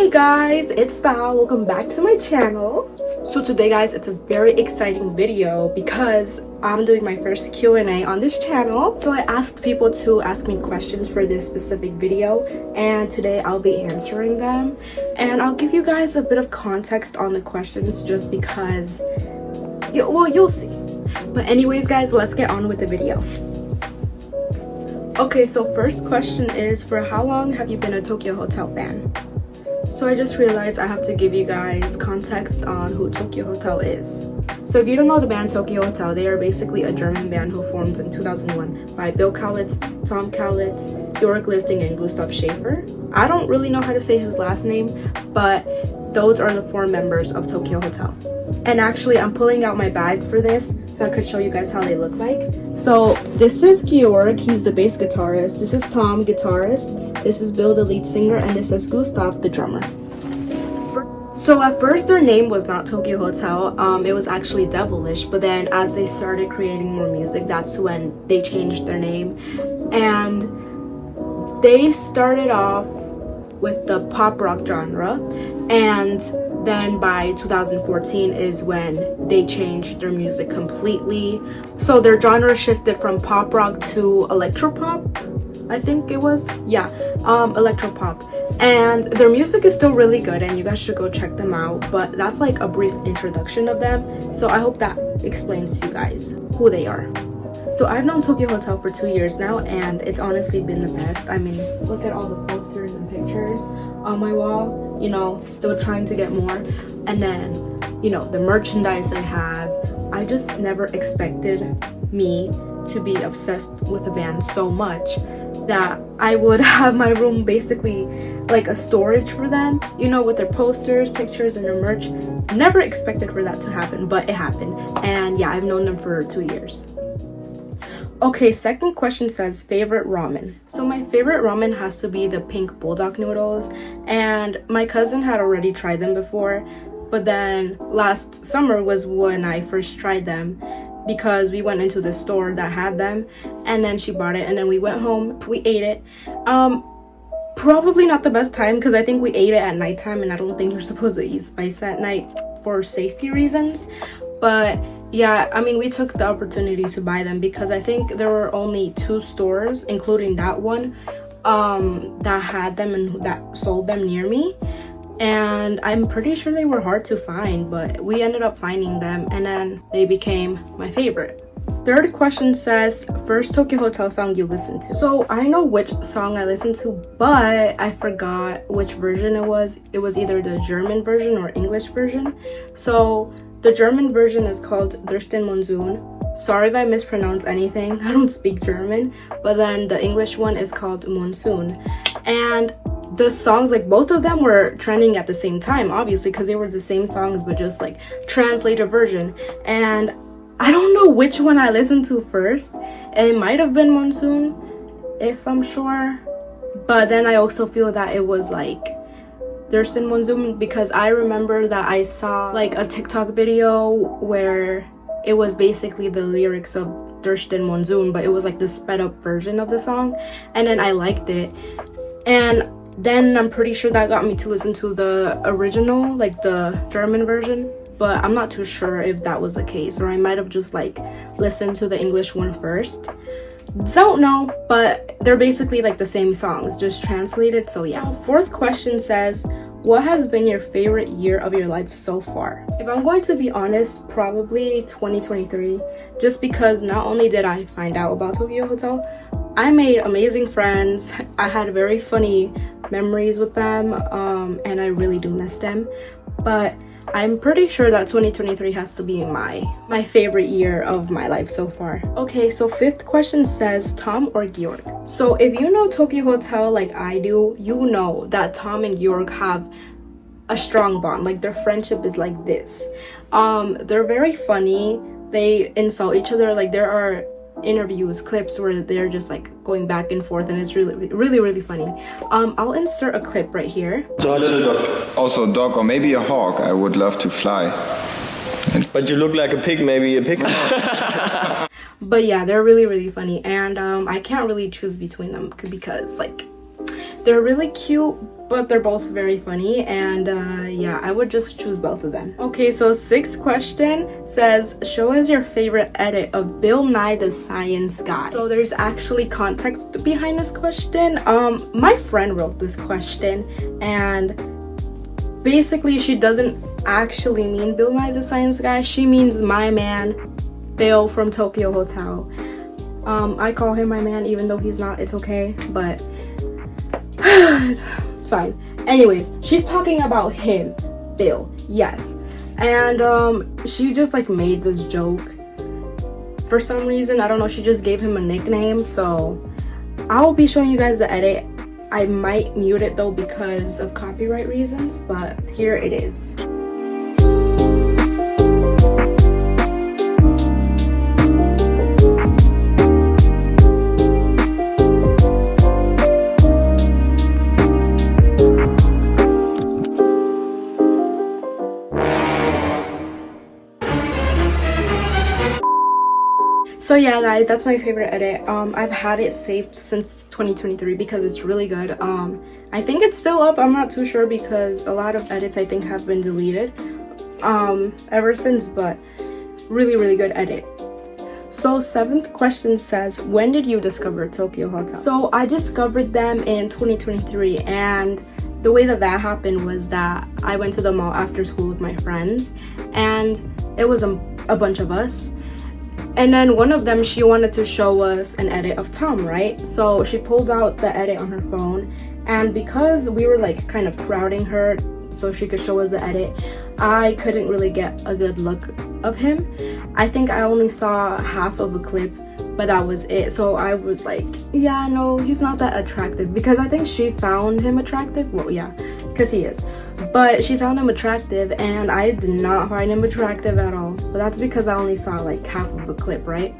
Hey guys, it's Val. Welcome back to my channel. So today guys, it's a very exciting video because I'm doing my first Q&A on this channel. So I asked people to ask me questions for this specific video, and today I'll be answering them. And I'll give you guys a bit of context on the questions just because, you'll see. But anyways guys, let's get on with the video. Okay, so first question is, for how long have you been a Tokyo Hotel fan? So I just realized I have to give you guys context on who Tokyo Hotel is. So if you don't know the band Tokyo Hotel, they are basically a German band who formed in 2001 by Bill Kaulitz, Tom Kaulitz, Georg Listing, and Gustav Schäfer. I don't really know how to say his last name, but those are the 4 members of Tokyo Hotel. And actually, I'm pulling out my bag for this so I could show you guys how they look like. So this is Georg, he's the bass guitarist. This is Tom, guitarist. This is Bill, the lead singer, and this is Gustav, the drummer. So at first their name was not Tokyo Hotel, it was actually Devilish, but then as they started creating more music, that's when they changed their name. And they started off with the pop rock genre, and then by 2014 is when they changed their music completely. So their genre shifted from pop rock to electropop, I think it was. Yeah, electropop. And their music is still really good and you guys should go check them out. But that's like a brief introduction of them. So I hope that explains to you guys who they are. So I've known Tokyo Hotel for 2 years now, and it's honestly been the best. I mean, look at all the posters and pictures on my wall, you know, still trying to get more. And then, you know, the merchandise I have. I just never expected me to be obsessed with a band so much that I would have my room basically like a storage for them, you know, with their posters, pictures, and their merch. Never expected for that to happen, but it happened. And yeah, I've known them for 2 years. Okay, second question says favorite ramen. So my favorite ramen has to be the pink bulldog noodles, and my cousin had already tried them before, but then last summer was when I first tried them because we went into the store that had them, and then she bought it, and then we went home, we ate it. Probably not the best time because I think we ate it at nighttime, and I don't think you're supposed to eat spice at night for safety reasons. But yeah, I mean, we took the opportunity to buy them because I think there were only 2 stores, including that one, that had them and that sold them near me. And I'm pretty sure they were hard to find, but we ended up finding them, and then they became my favorite. Third question says, first Tokyo Hotel song you listened to. So I know which song I listened to, but I forgot which version it was. It was either the German version or English version. So the German version is called Durch den Monsun. Sorry if I mispronounce anything, I don't speak German. But then the English one is called Monsoon. And the songs, like both of them were trending at the same time, obviously, because they were the same songs, but just like translated version. And I don't know which one I listened to first. It might have been Monsoon, if I'm sure. But then I also feel that it was like Durch den Monsun, because I remember that I saw like a TikTok video where it was basically the lyrics of Durch den Monsun, but it was like the sped up version of the song, and then I liked it. And then I'm pretty sure that got me to listen to the original, like the German version, but I'm not too sure if that was the case, or I might have just like listened to the English one first. Don't know, but they're basically like the same songs, just translated. So yeah. Fourth question says, what has been your favorite year of your life so far? If I'm going to be honest, probably 2023, just because not only did I find out about Tokyo Hotel, I made amazing friends. I had very funny memories with them, and I really do miss them. But I'm pretty sure that 2023 has to be my favorite year of my life so far. Okay, so fifth question says Tom or Georg. So if you know Tokyo Hotel like I do, you know that Tom and Georg have a strong bond. Like their friendship is like this. They're very funny. They insult each other. Like there are interviews, clips where they're just like going back and forth, and it's really funny. I'll insert a clip right here. So a little dog. Also a dog or maybe a hawk. I would love to fly. But you look like a pig, maybe a pig. But yeah, they're really funny, and I can't really choose between them because like They're really cute, but they're both very funny, and yeah, I would just choose both of them. Okay, so 6th question says, show us your favorite edit of Bill Nye the Science Guy. So there's actually context behind this question. My friend wrote this question, and basically she doesn't actually mean Bill Nye the Science Guy. She means my man Bill from Tokyo Hotel. I call him my man even though he's not. It's okay, but it's fine. Anyways, she's talking about him, Bill. Yes. And she just like made this joke for some reason. I don't know, she just gave him a nickname. So I'll be showing you guys the edit. I might mute it though because of copyright reasons, but here it is. So yeah guys, that's my favorite edit. I've had it saved since 2023 because it's really good. I think it's still up. I'm not too sure because a lot of edits I think have been deleted ever since, but really good edit. So 7th question says, when did you discover Tokyo Hotel? So I discovered them in 2023, and the way that happened was that I went to the mall after school with my friends, and it was a bunch of us. And then one of them, she wanted to show us an edit of Tom, right? So she pulled out the edit on her phone, and because we were like kind of crowding her so she could show us the edit, I couldn't really get a good look of him. I think I only saw half of a clip, but that was it. So I was like, yeah, no, he's not that attractive, because I think she found him attractive. Well, yeah, because he is. But she found him attractive, and I did not find him attractive at all. But that's because I only saw like half of a clip, right?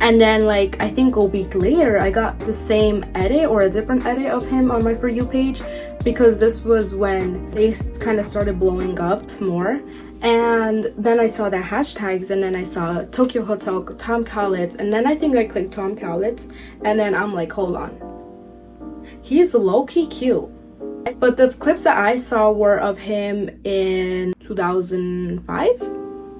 And then like I think a week later I got the same edit or a different edit of him on my For You page, because this was when they kind of started blowing up more. And then I saw the hashtags, and then I saw Tokyo Hotel, Tom Cowlitz, and then I think I clicked Tom Cowlitz, and then I'm like, hold on, he's low-key cute. But the clips that I saw were of him in 2005,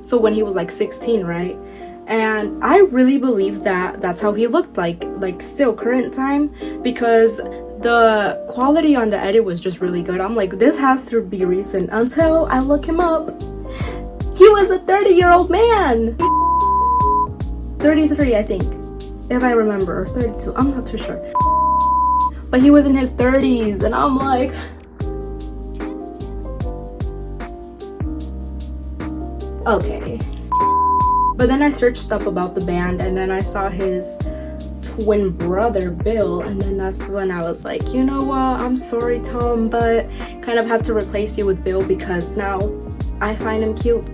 so when he was like 16, right? And I really believe that that's how he looked like still current time, because the quality on the edit was just really good. I'm like, this has to be recent, until I look him up. He was a 30-year-old man. 33, I think, if I remember, or 32, I'm not too sure. But he was in his 30s, and I'm like, okay. But then I searched up about the band, and then I saw his twin brother Bill, and then that's when I was like, you know what, I'm sorry Tom, but kind of have to replace you with Bill, because now I find him cute.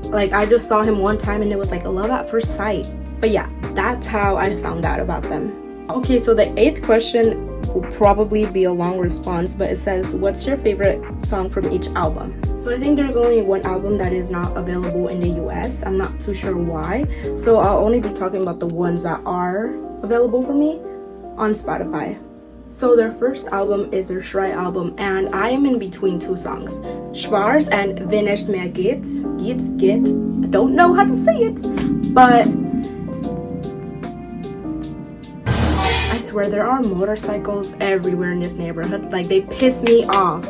Like, I just saw him one time and it was like a love at first sight. But yeah, that's how I found out about them. Okay, so the 8th question will probably be a long response, but it says, what's your favorite song from each album? So I think there's only one album that is not available in the US. I'm not too sure why, so I'll only be talking about the ones that are available for me on Spotify. So their first album is their Schrei album, and I am in between two songs, Schwarz and Wenn nicht mehr geht. I don't know how to say it, but I swear there are motorcycles everywhere in this neighborhood. Like, they piss me off.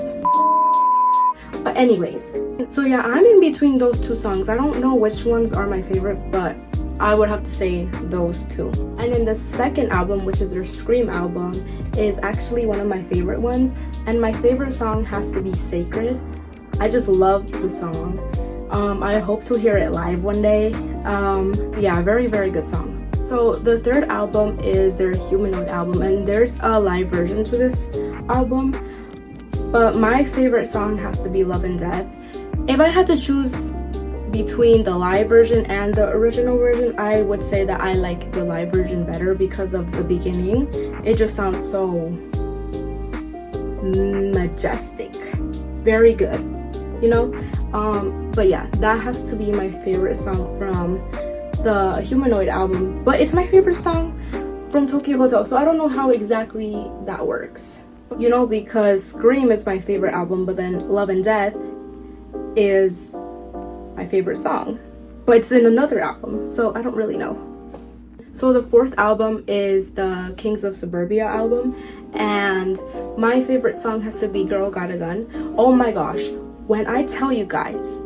But anyways, so yeah, I'm in between those two songs. I don't know which ones are my favorite, but I would have to say those two. And then the second album, which is their Scream album, is actually one of my favorite ones, and my favorite song has to be Sacred. I just love the song. I hope to hear it live one day. Yeah, very good song. So the third album is their Humanoid album, and there's a live version to this album, but my favorite song has to be Love and Death. If I had to choose between the live version and the original version, I would say that I like the live version better because of the beginning. It just sounds so majestic, very good, you know. But yeah, that has to be my favorite song from the Humanoid album, but it's my favorite song from Tokyo Hotel, so I don't know how exactly that works. You know, because Scream is my favorite album, but then Love and Death is my favorite song. But it's in another album, so I don't really know. So the fourth album is the Kings of Suburbia album, and my favorite song has to be Girl Got a Gun. Oh my gosh, when I tell you guys,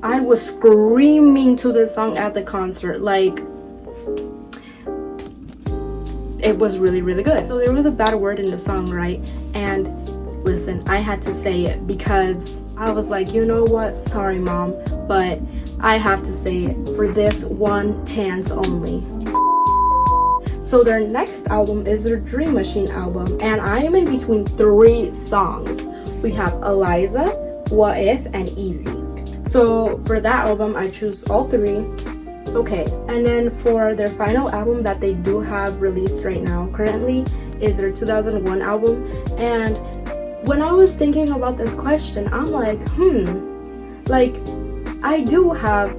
I was screaming to this song at the concert. Like, it was really, really good. So there was a bad word in the song, right? And listen, I had to say it because I was like, you know what? Sorry, Mom, but I have to say it for this one chance only. So their next album is their Dream Machine album, and I am in between 3 songs. We have Eliza, What If, and Easy. So for that album, I choose all 3. It's okay. And then for their final album that they do have released right now currently is their 2001 album. And when I was thinking about this question, I'm like, like, I do have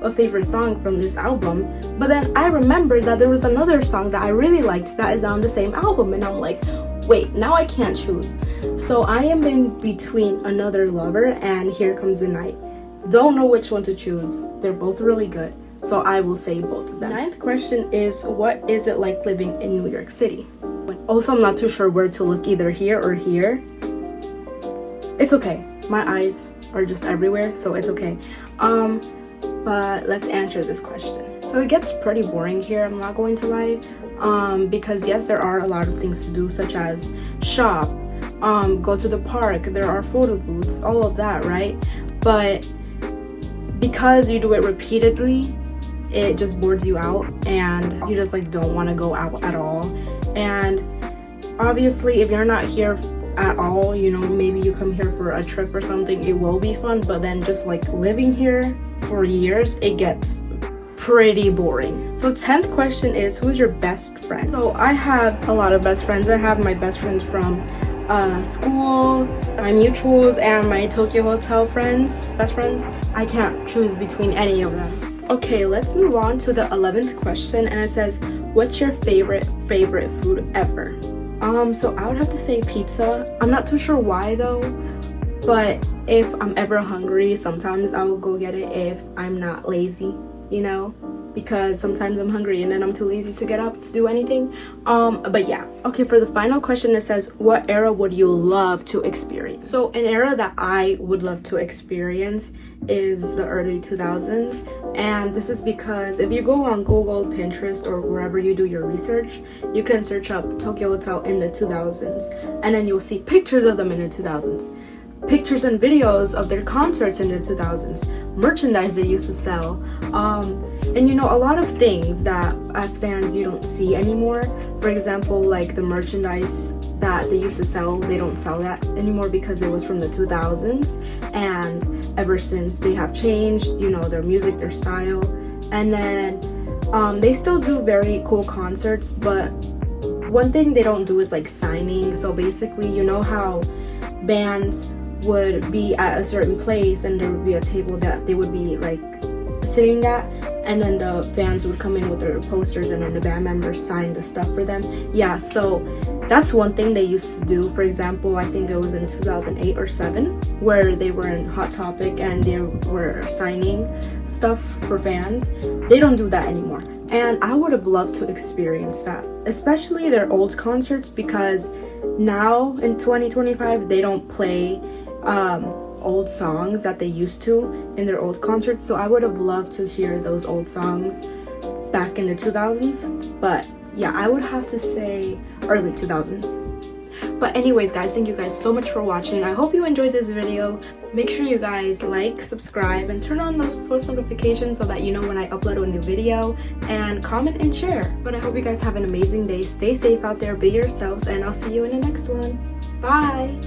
a favorite song from this album, but then I remembered that there was another song that I really liked that is on the same album, and I'm like, wait, now I can't choose. So I am in between Another Lover and Here Comes the Night. Don't know which one to choose. They're both really good, so I will say both of them. The 9th question is, what is it like living in New York City? Also, I'm not too sure where to look, either here or here. It's okay. My eyes are just everywhere, so it's okay. But let's answer this question. So it gets pretty boring here, I'm not going to lie. Because yes, there are a lot of things to do, such as shop, go to the park, there are photo booths, all of that, right? But because you do it repeatedly, it just boards you out, and you just like don't want to go out at all. And obviously, if you're not here at all, you know, maybe you come here for a trip or something, it will be fun, but then just like living here for years, it gets pretty boring. So 10th question is, who's your best friend? So I have a lot of best friends. I have my best friends from school, my mutuals, and my Tokyo Hotel best friends. I can't choose between any of them. Okay, let's move on to the 11th question, and it says, what's your favorite food ever? So I would have to say pizza. I'm not too sure why though, but if I'm ever hungry, sometimes I will go get it if I'm not lazy, you know, because sometimes I'm hungry and then I'm too lazy to get up to do anything. But yeah. Okay, for the final question, it says, what era would you love to experience? So an era that I would love to experience is the early 2000s, and this is because if you go on Google, Pinterest, or wherever you do your research, you can search up Tokyo Hotel in the 2000s, and then you'll see pictures of them in the 2000s, pictures and videos of their concerts in the 2000s, merchandise they used to sell, and you know, a lot of things that as fans you don't see anymore. For example, like the merchandise that they used to sell, they don't sell that anymore because it was from the 2000s, and ever since they have changed, you know, their music, their style. And then they still do very cool concerts, but one thing they don't do is like signing. So basically, you know how bands would be at a certain place and there would be a table that they would be like sitting at, and then the fans would come in with their posters and then the band members sign the stuff for them. Yeah, so that's one thing they used to do. For example, I think it was in 2008 or 7 where they were in Hot Topic and they were signing stuff for fans. They don't do that anymore, and I would have loved to experience that, especially their old concerts, because now in 2025 they don't play old songs that they used to in their old concerts. So I would have loved to hear those old songs back in the 2000s. But yeah, I would have to say early 2000s. But anyways, guys, thank you guys so much for watching. I hope you enjoyed this video. Make sure you guys like, subscribe, and turn on those post notifications so that you know when I upload a new video, and comment and share. But I hope you guys have an amazing day. Stay safe out there, be yourselves, and I'll see you in the next one. Bye!